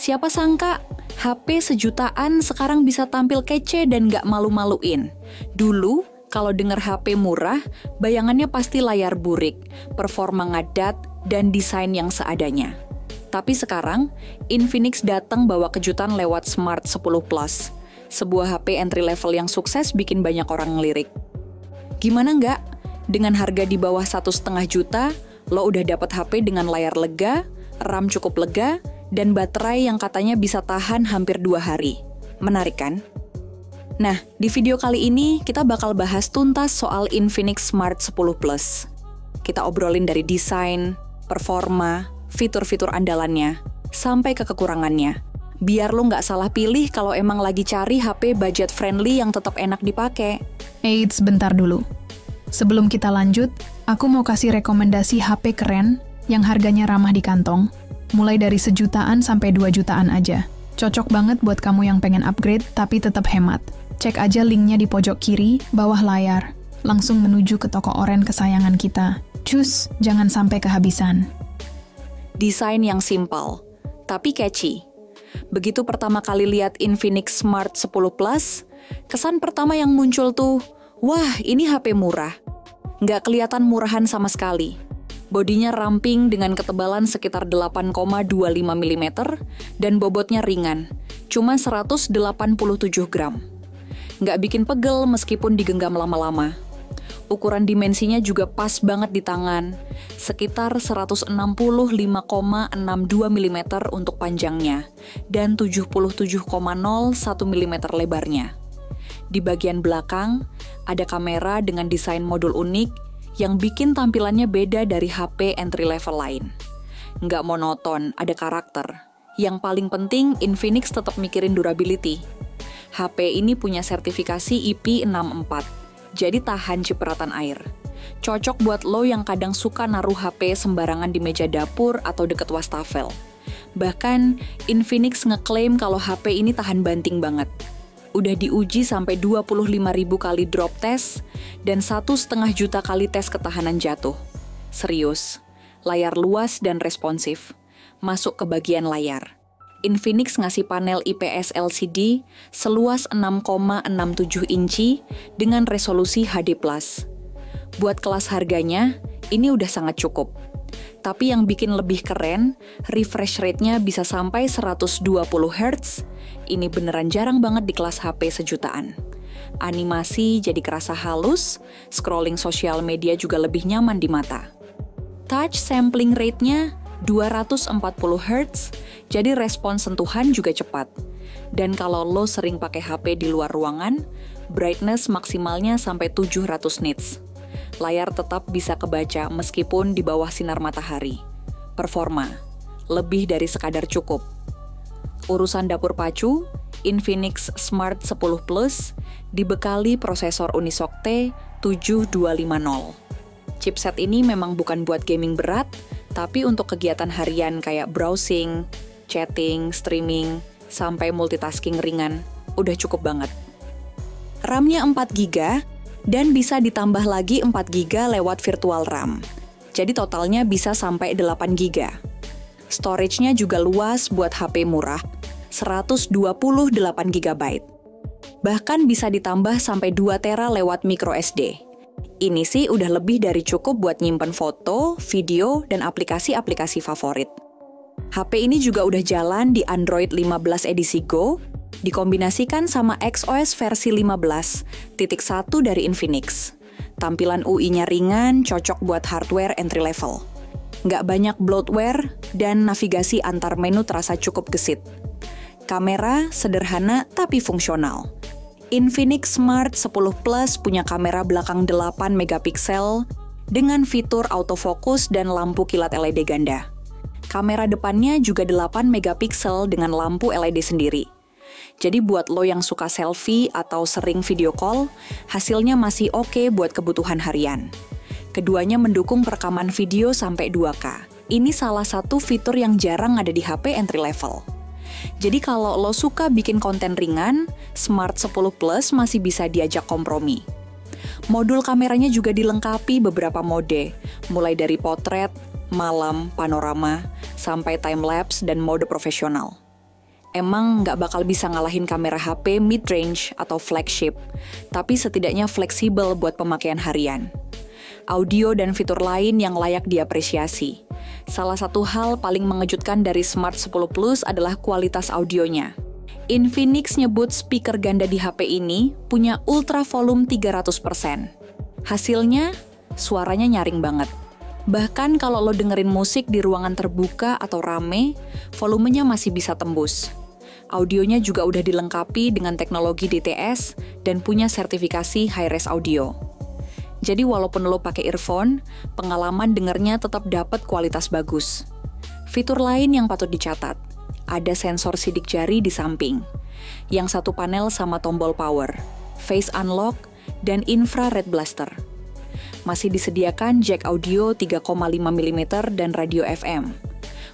Siapa sangka HP sejutaan sekarang bisa tampil kece dan gak malu-maluin. Dulu, kalau denger HP murah, bayangannya pasti layar burik, performa ngadat, dan desain yang seadanya. Tapi sekarang, Infinix datang bawa kejutan lewat Smart 10 Plus. Sebuah HP entry level yang sukses bikin banyak orang ngelirik. Gimana nggak? Dengan harga di bawah 1,5 juta, lo udah dapat HP dengan layar lega, RAM cukup lega, dan baterai yang katanya bisa tahan hampir 2 hari. Menarik kan? Nah, di video kali ini kita bakal bahas tuntas soal Infinix Smart 10 Plus. Kita obrolin dari desain, performa, fitur-fitur andalannya, sampai ke kekurangannya. Biar lo nggak salah pilih kalau emang lagi cari HP budget friendly yang tetap enak dipakai. Eits, bentar dulu. Sebelum kita lanjut, aku mau kasih rekomendasi HP keren yang harganya ramah di kantong. Mulai dari 1 jutaan sampai 2 jutaan aja. Cocok banget buat kamu yang pengen upgrade tapi tetap hemat. Cek aja linknya di pojok kiri, bawah layar. Langsung menuju ke toko oren kesayangan kita. Cus, jangan sampai kehabisan. Desain yang simpel, tapi catchy. Begitu pertama kali lihat Infinix Smart 10 Plus, kesan pertama yang muncul tuh, wah ini HP murah. Nggak kelihatan murahan sama sekali. Bodinya ramping dengan ketebalan sekitar 8,25 mm dan bobotnya ringan, cuma 187 gram. Nggak bikin pegel meskipun digenggam lama-lama. Ukuran dimensinya juga pas banget di tangan, sekitar 165,62 mm untuk panjangnya dan 77,01 mm lebarnya. Di bagian belakang, ada kamera dengan desain modul unik yang bikin tampilannya beda dari HP entry level lain. Nggak monoton, ada karakter. Yang paling penting, Infinix tetap mikirin durability. HP ini punya sertifikasi IP64, jadi tahan cipratan air. Cocok buat lo yang kadang suka naruh HP sembarangan di meja dapur atau deket wastafel. Bahkan, Infinix ngeklaim kalau HP ini tahan banting banget. Udah diuji sampai 25.000 kali drop test dan 1,5 juta kali tes ketahanan jatuh. Serius, layar luas dan responsif. Masuk ke bagian layar. Infinix ngasih panel IPS LCD seluas 6,67 inci dengan resolusi HD+. Buat kelas harganya, ini udah sangat cukup. Tapi yang bikin lebih keren, refresh rate-nya bisa sampai 120 Hz. Ini beneran jarang banget di kelas HP sejutaan. Animasi jadi kerasa halus, scrolling sosial media juga lebih nyaman di mata. Touch sampling rate-nya 240 Hz, jadi respons sentuhan juga cepat. Dan kalau lo sering pakai HP di luar ruangan, brightness maksimalnya sampai 700 nits. Layar tetap bisa kebaca meskipun di bawah sinar matahari. Performa, lebih dari sekadar cukup. Urusan dapur pacu, Infinix Smart 10 Plus dibekali prosesor Unisoc T7250. Chipset ini memang bukan buat gaming berat, tapi untuk kegiatan harian kayak browsing, chatting, streaming, sampai multitasking ringan, udah cukup banget. RAM-nya 4 GB, dan bisa ditambah lagi 4 GB lewat virtual RAM. Jadi totalnya bisa sampai 8 GB. Storage-nya juga luas buat HP murah, 128 GB. Bahkan bisa ditambah sampai 2 TB lewat microSD. Ini sih udah lebih dari cukup buat nyimpen foto, video, dan aplikasi-aplikasi favorit. HP ini juga udah jalan di Android 15 edisi Go, dikombinasikan sama XOS versi 15.1 dari Infinix. Tampilan UI-nya ringan, cocok buat hardware entry level. Nggak banyak bloatware, dan navigasi antar menu terasa cukup gesit. Kamera sederhana tapi fungsional. Infinix Smart 10 Plus punya kamera belakang 8 megapiksel dengan fitur autofocus dan lampu kilat LED ganda. Kamera depannya juga 8 megapiksel dengan lampu LED sendiri. Jadi buat lo yang suka selfie atau sering video call, hasilnya masih oke buat kebutuhan harian. Keduanya mendukung perekaman video sampai 2K. Ini salah satu fitur yang jarang ada di HP entry level. Jadi kalau lo suka bikin konten ringan, Smart 10 Plus masih bisa diajak kompromi. Modul kameranya juga dilengkapi beberapa mode, mulai dari potret, malam, panorama, sampai time-lapse dan mode profesional. Emang nggak bakal bisa ngalahin kamera HP mid-range atau flagship, tapi setidaknya fleksibel buat pemakaian harian. Audio dan fitur lain yang layak diapresiasi. Salah satu hal paling mengejutkan dari Smart 10 Plus adalah kualitas audionya. Infinix nyebut speaker ganda di HP ini punya ultra volume 300%. Hasilnya, suaranya nyaring banget. Bahkan kalau lo dengerin musik di ruangan terbuka atau rame, volumenya masih bisa tembus. Audionya juga udah dilengkapi dengan teknologi DTS dan punya sertifikasi high-res audio. Jadi walaupun lo pakai earphone, pengalaman dengernya tetap dapat kualitas bagus. Fitur lain yang patut dicatat, ada sensor sidik jari di samping, yang satu panel sama tombol power, face unlock, dan infrared blaster. Masih disediakan jack audio 3,5 mm dan radio FM.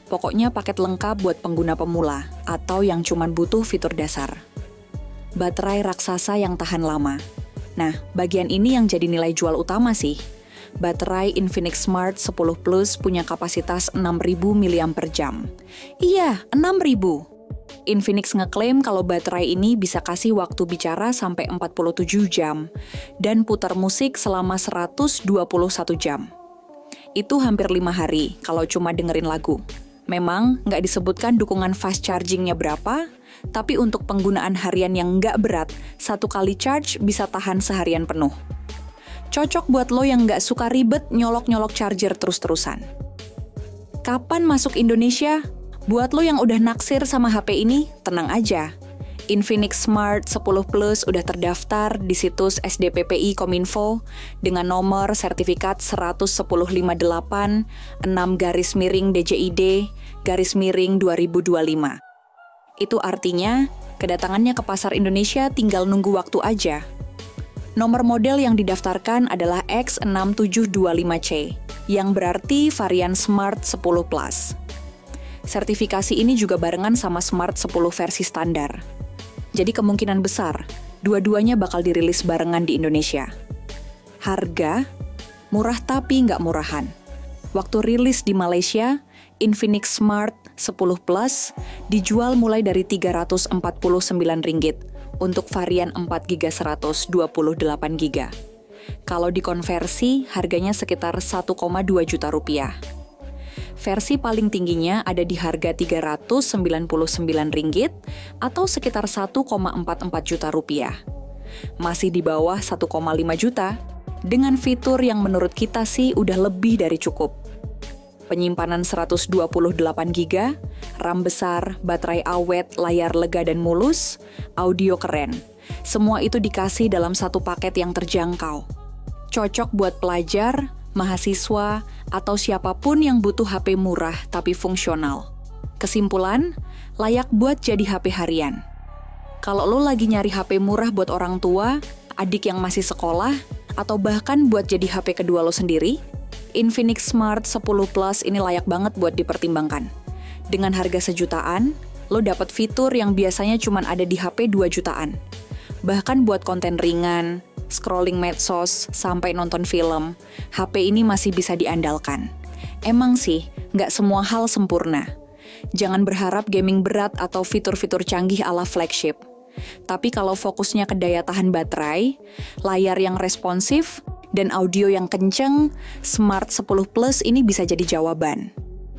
Pokoknya paket lengkap buat pengguna pemula atau yang cuman butuh fitur dasar. Baterai raksasa yang tahan lama. Nah, bagian ini yang jadi nilai jual utama sih. Baterai Infinix Smart 10 Plus punya kapasitas 6.000 mAh. Iya, 6.000. Infinix ngeklaim kalau baterai ini bisa kasih waktu bicara sampai 47 jam dan putar musik selama 121 jam. Itu hampir 5 hari kalau cuma dengerin lagu. Memang nggak disebutkan dukungan fast charging-nya berapa, tapi untuk penggunaan harian yang nggak berat, 1 kali charge bisa tahan seharian penuh. Cocok buat lo yang nggak suka ribet nyolok-nyolok charger terus-terusan. Kapan masuk Indonesia? Buat lo yang udah naksir sama HP ini, tenang aja. Infinix Smart 10 Plus udah terdaftar di situs SDPPI Kominfo dengan nomor sertifikat 10158 6-DJID-2025. Itu artinya, kedatangannya ke pasar Indonesia tinggal nunggu waktu aja. Nomor model yang didaftarkan adalah X6725C, yang berarti varian Smart 10 Plus. Sertifikasi ini juga barengan sama Smart 10 versi standar. Jadi kemungkinan besar, dua-duanya bakal dirilis barengan di Indonesia. Harga, murah tapi nggak murahan. Waktu rilis di Malaysia, Infinix Smart 10 Plus dijual mulai dari Rp349 untuk varian 4GB 128GB. Kalau dikonversi, harganya sekitar 1,2 juta rupiah. Versi paling tingginya ada di harga Rp399 atau sekitar 1,44 juta rupiah. Masih di bawah 1,5 juta, dengan fitur yang menurut kita sih udah lebih dari cukup. Penyimpanan 128GB, RAM besar, baterai awet, layar lega dan mulus, audio keren. Semua itu dikasih dalam satu paket yang terjangkau. Cocok buat pelajar, mahasiswa, atau siapapun yang butuh HP murah tapi fungsional. Kesimpulan, layak buat jadi HP harian. Kalau lo lagi nyari HP murah buat orang tua, adik yang masih sekolah, atau bahkan buat jadi HP kedua lo sendiri, Infinix Smart 10 Plus ini layak banget buat dipertimbangkan. Dengan harga sejutaan, lo dapat fitur yang biasanya cuma ada di HP 2 jutaan. Bahkan buat konten ringan, scrolling medsos, sampai nonton film, HP ini masih bisa diandalkan. Emang sih, nggak semua hal sempurna. Jangan berharap gaming berat atau fitur-fitur canggih ala flagship. Tapi kalau fokusnya ke daya tahan baterai, layar yang responsif, dan audio yang kenceng, Smart 10 Plus ini bisa jadi jawaban.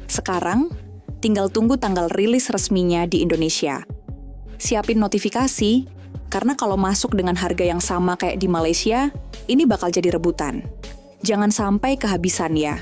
Sekarang, tinggal tunggu tanggal rilis resminya di Indonesia. Siapin notifikasi, karena kalau masuk dengan harga yang sama kayak di Malaysia, ini bakal jadi rebutan. Jangan sampai kehabisan ya.